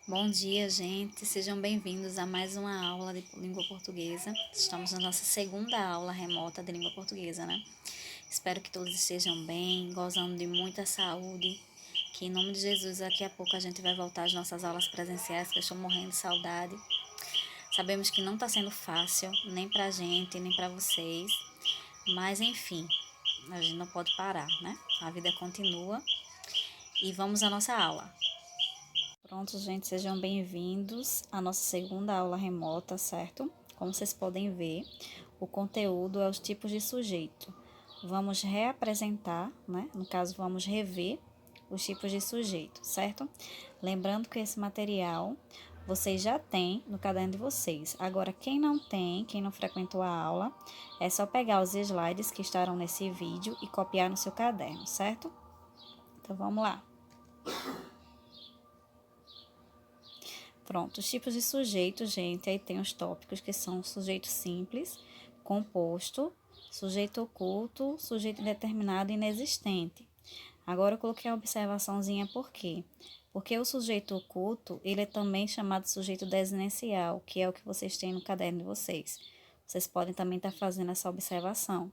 Bom dia, gente. Sejam bem-vindos a mais uma aula de língua portuguesa. Estamos na nossa segunda aula remota de língua portuguesa, né? Espero que todos estejam bem, gozando de muita saúde. Que em nome de Jesus, daqui a pouco a gente vai voltar às nossas aulas presenciais, que eu estou morrendo de saudade. Sabemos que não está sendo fácil, nem pra gente, nem pra vocês. Mas enfim, a gente não pode parar, né? A vida continua. E vamos à nossa aula. Pronto, gente, sejam bem-vindos à nossa segunda aula remota, certo? Como vocês podem ver, o conteúdo é os tipos de sujeito. Vamos reapresentar, né? No caso, vamos rever os tipos de sujeito, certo? Lembrando que esse material vocês já têm no caderno de vocês. Agora, quem não tem, quem não frequentou a aula, é só pegar os slides que estarão nesse vídeo e copiar no seu caderno, certo? Então, vamos lá. Pronto, os tipos de sujeito, gente, aí tem os tópicos que são sujeito simples, composto, sujeito oculto, sujeito indeterminado e inexistente. Agora eu coloquei a observaçãozinha por quê? Porque o sujeito oculto, ele é também chamado de sujeito desinencial, que é o que vocês têm no caderno de vocês. Vocês podem também estar fazendo essa observação.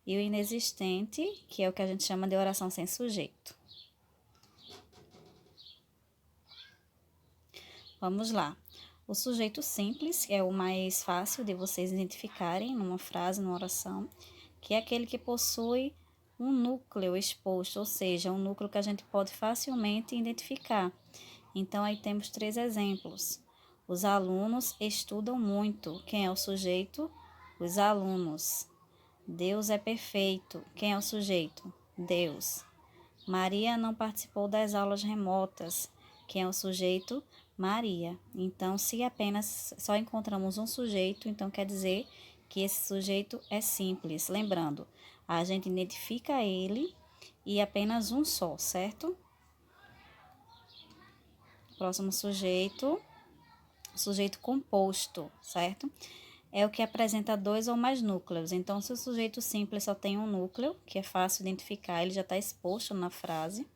E o inexistente, que é o que a gente chama de oração sem sujeito. Vamos lá. O sujeito simples é o mais fácil de vocês identificarem numa frase, numa oração, que é aquele que possui um núcleo exposto, ou seja, um núcleo que a gente pode facilmente identificar. Então, aí temos 3 exemplos. Os alunos estudam muito. Quem é o sujeito? Os alunos. Deus é perfeito. Quem é o sujeito? Deus. Maria não participou das aulas remotas. Quem é o sujeito? Maria. Então, se apenas só encontramos um sujeito, então quer dizer que esse sujeito é simples. Lembrando, a gente identifica ele e apenas um só, certo? Próximo sujeito, sujeito composto, certo? É o que apresenta 2 ou mais núcleos. Então, se o sujeito simples só tem um núcleo, que é fácil identificar, ele já está exposto na frase.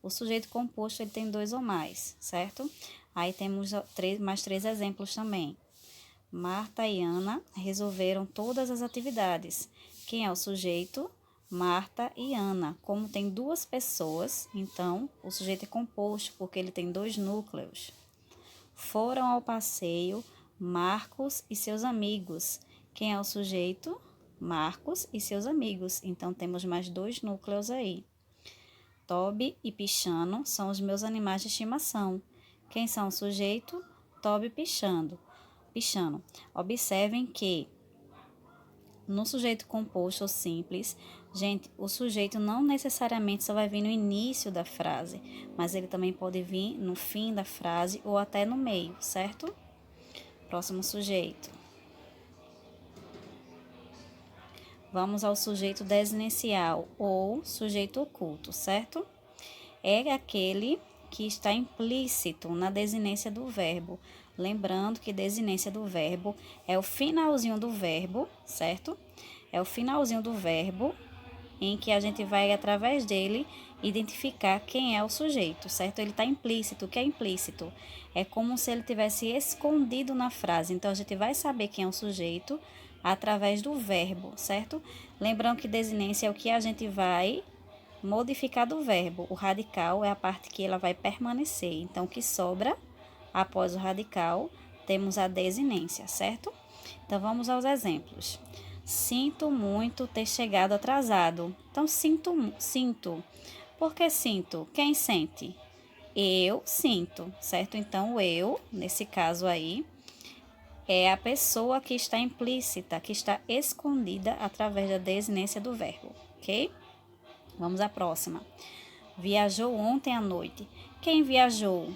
O sujeito composto ele tem 2 ou mais, certo? Aí temos mais 3 exemplos também. Marta e Ana resolveram todas as atividades. Quem é o sujeito? Marta e Ana. Como tem 2 pessoas, então o sujeito é composto porque ele tem 2 núcleos. Foram ao passeio Marcos e seus amigos. Quem é o sujeito? Marcos e seus amigos. Então temos mais 2 núcleos aí. Toby e Pichano são os meus animais de estimação. Quem são o sujeito? Toby e Pichano. Observem que no sujeito composto ou simples, gente, o sujeito não necessariamente só vai vir no início da frase, mas ele também pode vir no fim da frase ou até no meio, certo? Próximo sujeito. Vamos ao sujeito desinencial ou sujeito oculto, certo? É aquele que está implícito na desinência do verbo. Lembrando que desinência do verbo é o finalzinho do verbo, certo? É o finalzinho do verbo em que a gente vai, através dele, identificar quem é o sujeito, certo? Ele está implícito. O que é implícito? É como se ele tivesse escondido na frase. Então, a gente vai saber quem é o sujeito através do verbo, certo? Lembrando que desinência é o que a gente vai modificar do verbo. O radical é a parte que ela vai permanecer. Então, o que sobra após o radical, temos a desinência, certo? Então, vamos aos exemplos. Sinto muito ter chegado atrasado. Então, sinto. Por que sinto? Quem sente? Eu sinto, certo? Então, o eu, nesse caso aí, é a pessoa que está implícita, que está escondida através da desinência do verbo, ok? Vamos à próxima. Viajou ontem à noite. Quem viajou?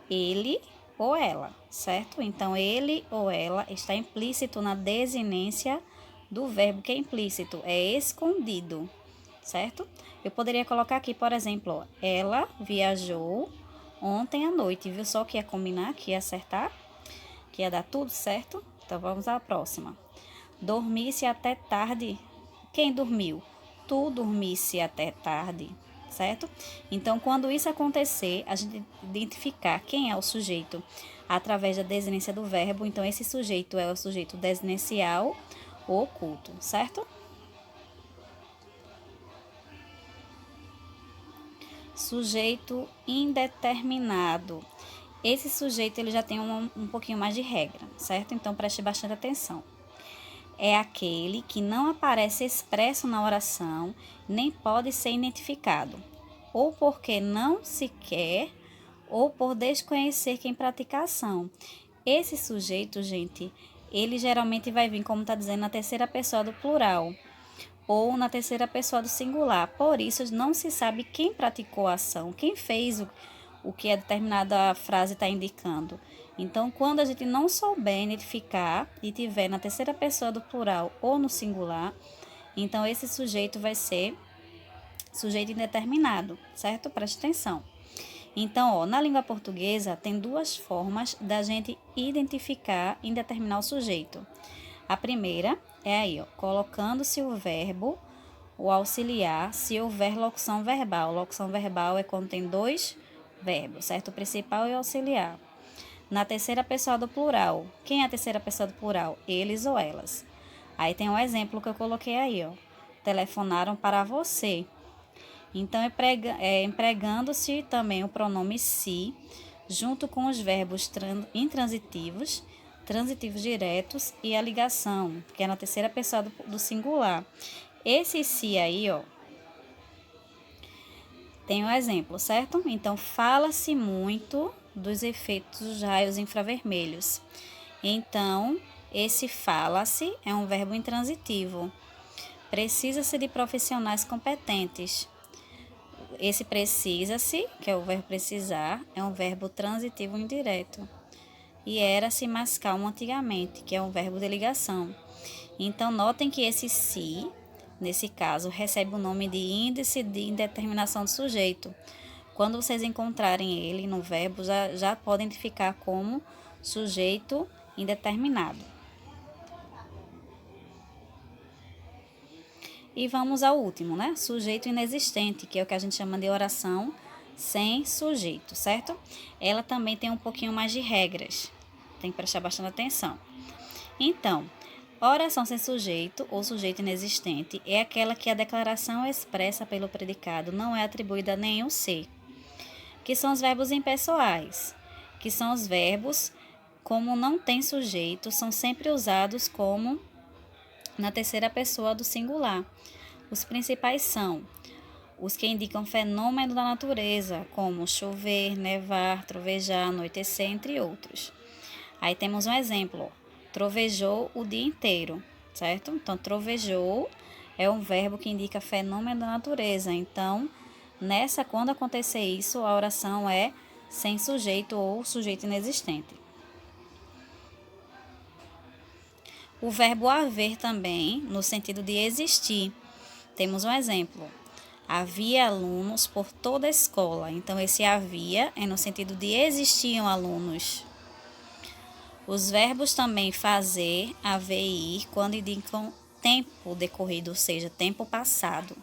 Ele ou ela, certo? Então, ele ou ela está implícito na desinência do verbo que é implícito, é escondido, certo? Eu poderia colocar aqui, por exemplo, ó, ela viajou ontem à noite, viu só que ia combinar, que ia acertar, que ia dar tudo certo? Então, vamos à próxima. Dormisse até tarde. Quem dormiu? Tu dormisse até tarde. certo? Então, quando isso acontecer, a gente identificar quem é o sujeito através da desinência do verbo. Então, esse sujeito é o sujeito desinencial ou oculto, certo? Sujeito indeterminado. Esse sujeito ele já tem um pouquinho mais de regra, certo? Então, preste bastante atenção. É aquele que não aparece expresso na oração, nem pode ser identificado, ou porque não se quer, ou por desconhecer quem pratica a ação. Esse sujeito, gente, ele geralmente vai vir, como está dizendo, na terceira pessoa do plural, ou na terceira pessoa do singular. Por isso, não se sabe quem praticou a ação, quem fez o que a determinada frase está indicando. Então, quando a gente não souber identificar e tiver na terceira pessoa do plural ou no singular, então esse sujeito vai ser sujeito indeterminado, certo? Preste atenção. Então, ó, na língua portuguesa tem duas formas da gente identificar e determinar o sujeito. A primeira é aí, ó, colocando-se o verbo, o auxiliar, se houver locução verbal. Locução verbal é quando tem dois verbos, certo? O principal e o auxiliar. Na terceira pessoa do plural. Quem é a terceira pessoa do plural? Eles ou elas. Aí tem um exemplo que eu coloquei aí, ó. Telefonaram para você. Então, empregando-se também o pronome se, junto com os verbos intransitivos, transitivos diretos e a ligação, que é na terceira pessoa do singular. Esse se aí, ó, tem um exemplo, certo? Então, fala-se muito dos efeitos dos raios infravermelhos. Então, esse fala-se é um verbo intransitivo. Precisa-se de profissionais competentes. Esse precisa-se, que é o verbo precisar, é um verbo transitivo indireto. E era-se mais calmo antigamente, que é um verbo de ligação. Então, notem que esse se, nesse caso, recebe o nome de índice de indeterminação do sujeito. Quando vocês encontrarem ele no verbo, já podem identificar como sujeito indeterminado. E vamos ao último, né? Sujeito inexistente, que é o que a gente chama de oração sem sujeito, certo? Ela também tem um pouquinho mais de regras. Tem que prestar bastante atenção. Então, oração sem sujeito ou sujeito inexistente é aquela que a declaração expressa pelo predicado não é atribuída a nenhum ser, que são os verbos impessoais, que são os verbos, como não tem sujeito, são sempre usados como na terceira pessoa do singular. Os principais são os que indicam fenômeno da natureza, como chover, nevar, trovejar, anoitecer, entre outros. Aí temos um exemplo, trovejou o dia inteiro, certo? Então, trovejou é um verbo que indica fenômeno da natureza. Então, quando acontecer isso, a oração é sem sujeito ou sujeito inexistente. O verbo haver também, no sentido de existir. Temos um exemplo. Havia alunos por toda a escola. Então, esse havia é no sentido de existiam alunos. Os verbos também fazer, haver e ir, quando indicam tempo decorrido, ou seja, tempo passado.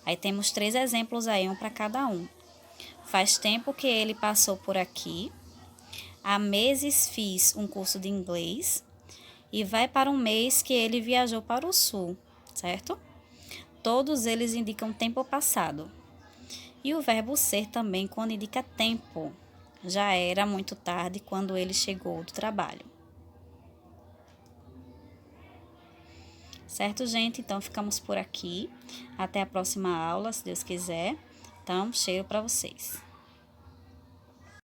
Aí temos 3 exemplos aí, um para cada um. Faz tempo que ele passou por aqui. Há meses fiz um curso de inglês. E vai para um mês que ele viajou para o sul, certo? Todos eles indicam tempo passado. E o verbo ser também, quando indica tempo. Já era muito tarde quando ele chegou do trabalho. Certo, gente? Então, ficamos por aqui. Até a próxima aula, se Deus quiser. Então, cheiro para vocês.